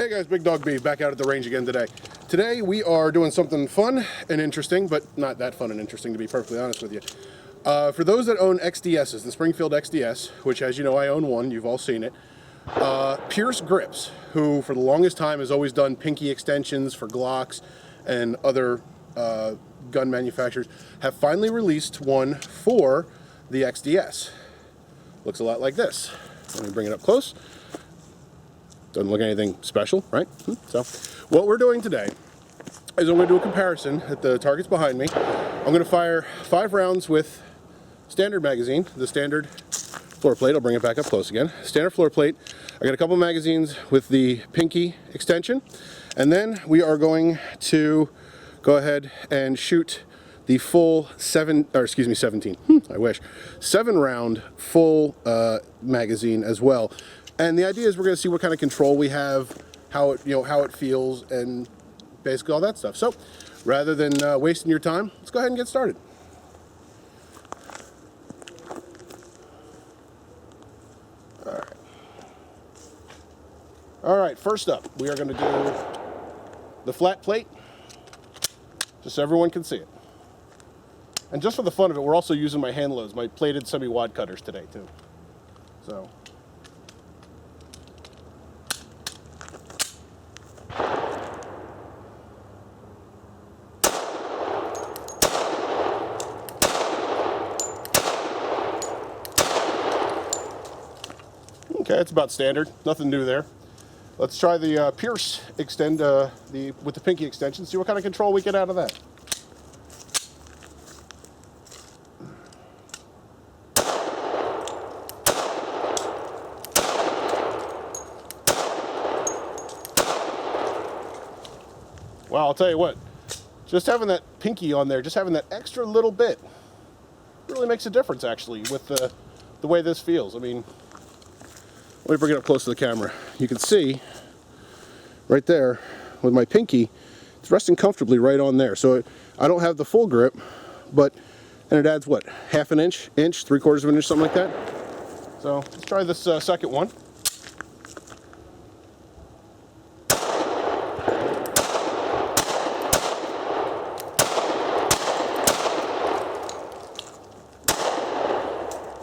Hey guys, Big Dog B back out at the range again today. Today we are doing something fun and interesting, but not that fun and interesting to be perfectly honest with you. For those that own XDSs, the Springfield XDS, which as you know I own one, you've all seen it. Pearce Grips, who for the longest time has always done pinky extensions for Glocks and other gun manufacturers, have finally released one for the XDS. Looks a lot like this. Let me bring it up close. Doesn't look anything special, right? So what we're doing today is I'm going to do a comparison at the targets behind me. I'm going to fire 5 rounds with standard magazine, the standard floor plate. I'll bring it back up close again. Standard floor plate. I got a couple magazines with the pinky extension, and then we are going to go ahead and shoot the full 17 I wish 7-round full magazine as well. And the idea is we're going to see what kind of control we have, how it feels, and basically all that stuff. So rather than wasting your time, let's go ahead and get started. All right, first up, we are going to do the flat plate, just so everyone can see it. And just for the fun of it, we're also using my hand loads, my plated semi-wad cutters today too. So. Okay, it's about standard, nothing new there. Let's try the Pearce extend with the pinky extension, see what kind of control we get out of that. Wow, I'll tell you what, just having that pinky on there, just having that extra little bit, really makes a difference actually with the way this feels. I mean, let me bring it up close to the camera. You can see right there with my pinky, it's resting comfortably right on there. So I don't have the full grip, and it adds what, half an inch, 3/4 of an inch, something like that. So let's try this second one.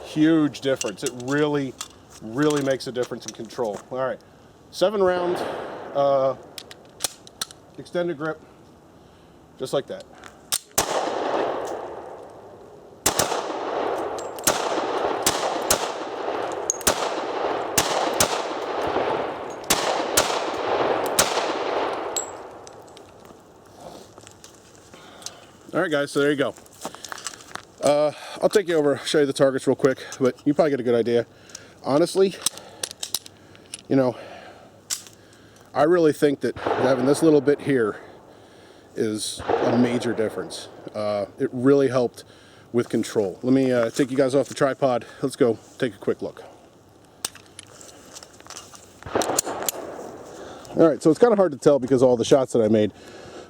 Huge difference. It really makes a difference in control. All right, 7-round extended grip, just like that. All right, guys, so there you go. I'll take you over, show you the targets real quick, but you probably get a good idea. Honestly, I really think that having this little bit here is a major difference. It really helped with control. Let me take you guys off the tripod. Let's go take a quick look. All right, so it's kind of hard to tell because of all the shots that I made,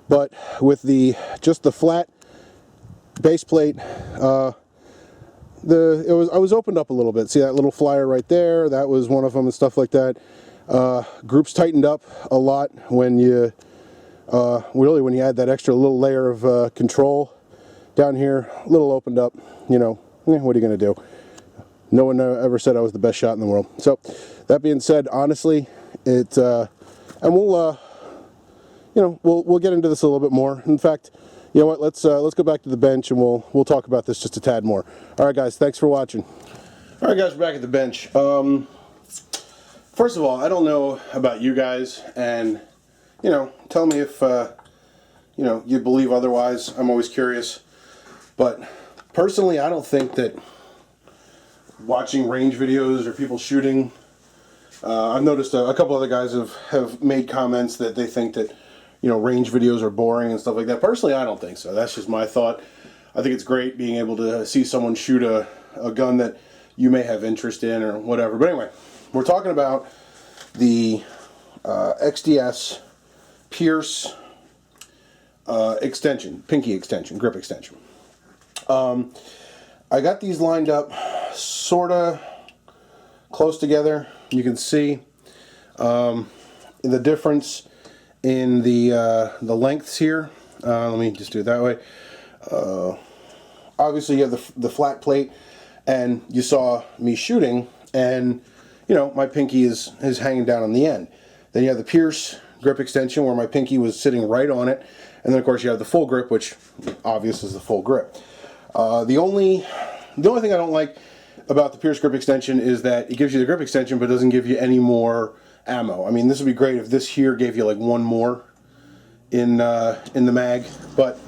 but with just the flat base plate, I was opened up a little bit. See that little flyer right there? That was one of them and stuff like that. Groups tightened up a lot when you when you add that extra little layer of control down here. A little opened up. What are you going to do? No one ever said I was the best shot in the world. So that being said, honestly, and we'll get into this a little bit more. In fact, you know what? Let's go back to the bench and we'll talk about this just a tad more. All right, guys. Thanks for watching. All right, guys. We're back at the bench. First of all, I don't know about you guys, and tell me if you believe otherwise. I'm always curious, but personally, I don't think that watching range videos or people shooting. I've noticed a couple other guys have made comments that they think that range videos are boring and stuff like that. Personally, I don't think so. That's just my thought. I think it's great being able to see someone shoot a gun that you may have interest in or whatever. But anyway, we're talking about the XDS Pearce extension, pinky extension, grip extension. I got these lined up sort of close together. You can see the difference in the lengths here. Let me just do it that way. Obviously you have the flat plate, and you saw me shooting, and you know, my pinky is hanging down on the end. Then you have the Pearce grip extension where my pinky was sitting right on it, and then of course you have the full grip, which obviously is the full grip. The only thing I don't like about the Pearce grip extension is that it gives you the grip extension but doesn't give you any more ammo. I mean, this would be great if this here gave you like one more in the mag, but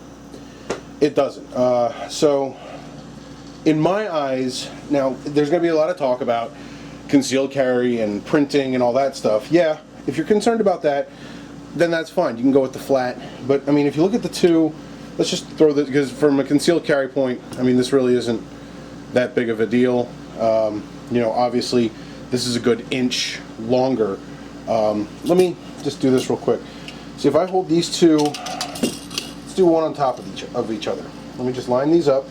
it doesn't. So in my eyes, now there's going to be a lot of talk about concealed carry and printing and all that stuff. Yeah, if you're concerned about that, then that's fine. You can go with the flat. But I mean, if you look at the two, let's just throw this, because from a concealed carry point, I mean, this really isn't that big of a deal. You know, obviously this is a good inch longer. Let me just do this real quick. See, if I hold these two, let's do one on top of each other. Let me just line these up.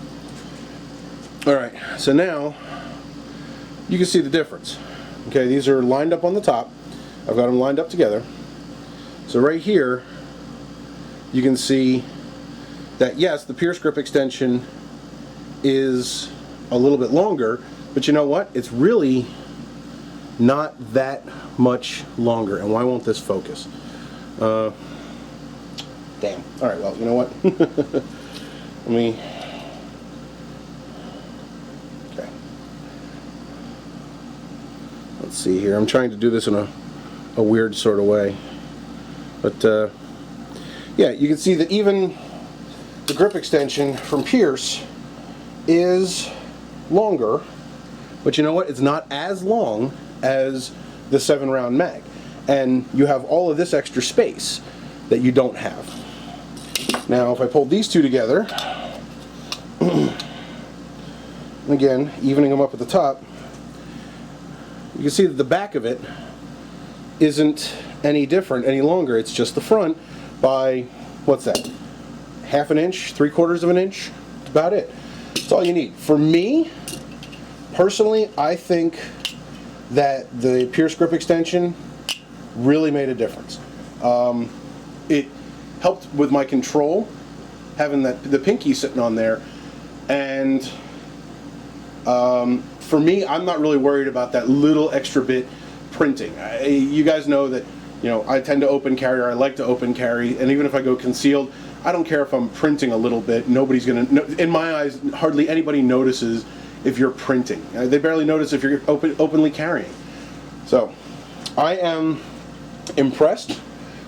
All right, so now you can see the difference. Okay, these are lined up on the top. I've got them lined up together. So right here, you can see that yes, the Pearce grip extension is a little bit longer, but you know what? It's really not that much longer. And why won't this focus? Damn. All right, well, you know what? Let me... Okay. Let's see here. I'm trying to do this in a weird sort of way. But, yeah, you can see that even the grip extension from Pearce is longer, but you know what? It's not as long as the 7-round mag. And you have all of this extra space that you don't have. Now, if I pull these two together, again, evening them up at the top, you can see that the back of it isn't any different any longer. It's just the front by, what's that, half an inch, 3/4 of an inch? That's about it. That's all you need. For me, personally, I think that the Pearce grip extension really made a difference. It helped with my control, having the pinky sitting on there, and for me, I'm not really worried about that little extra bit printing. You guys know that, you know, I tend to open carry, or I like to open carry, and even if I go concealed, I don't care if I'm printing a little bit. Nobody's gonna, in my eyes, hardly anybody notices if you're printing. They barely notice if you're openly carrying. So, I am impressed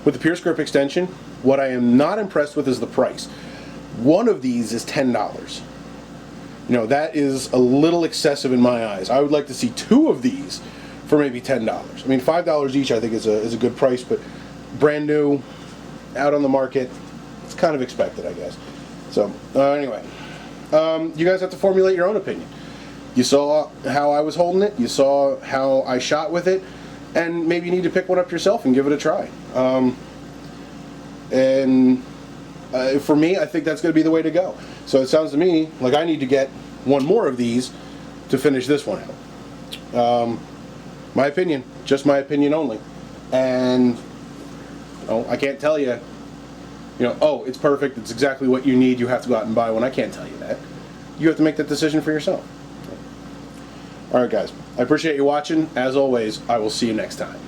with the Pearce grip extension. What I am not impressed with is the price. One of these is $10. You know, that is a little excessive in my eyes. I would like to see two of these for maybe $10. I mean, $5 each I think is a good price, but brand new, out on the market, it's kind of expected, I guess. So, anyway, you guys have to formulate your own opinion. You saw how I was holding it, you saw how I shot with it, and maybe you need to pick one up yourself and give it a try. For me, I think that's going to be the way to go. So it sounds to me like I need to get one more of these to finish this one out. My opinion, just my opinion only. And I can't tell you, oh, it's perfect, it's exactly what you need, you have to go out and buy one. I can't tell you that. You have to make that decision for yourself. Alright guys, I appreciate you watching. As always, I will see you next time.